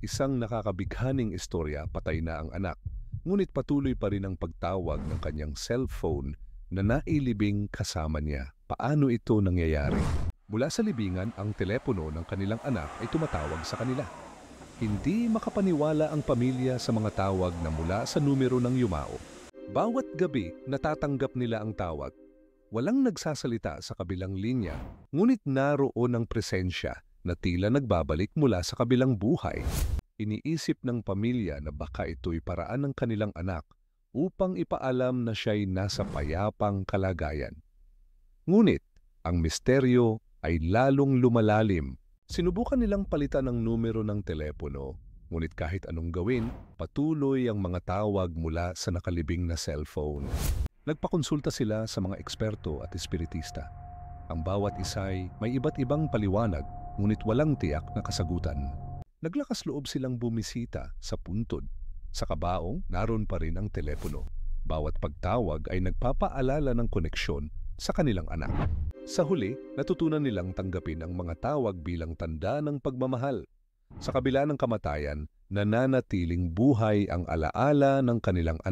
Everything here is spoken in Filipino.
Isang nakakabighaning istorya, patay na ang anak. Ngunit patuloy pa rin ang pagtawag ng kanyang cellphone na nailibing kasama niya. Paano ito nangyayari? Mula sa libingan, ang telepono ng kanilang anak ay tumatawag sa kanila. Hindi makapaniwala ang pamilya sa mga tawag na mula sa numero ng yumao. Bawat gabi, natatanggap nila ang tawag. Walang nagsasalita sa kabilang linya, ngunit naroon ang presensya na tila nagbabalik mula sa kabilang buhay. Iniisip ng pamilya na baka ito'y paraan ng kanilang anak upang ipaalam na siya'y nasa payapang kalagayan. Ngunit, ang misteryo ay lalong lumalalim. Sinubukan nilang palitan ang numero ng telepono, ngunit kahit anong gawin, patuloy ang mga tawag mula sa nakalibing na cellphone. Nagpakonsulta sila sa mga eksperto at espiritista. Ang bawat isa'y may iba't ibang paliwanag, ngunit walang tiyak na kasagutan. Naglakas loob silang bumisita sa puntod. Sa kabaong, naroon pa rin ang telepono. Bawat pagtawag ay nagpapaalala ng koneksyon sa kanilang anak. Sa huli, natutunan nilang tanggapin ang mga tawag bilang tanda ng pagmamahal. Sa kabila ng kamatayan, nananatiling buhay ang alaala ng kanilang anak.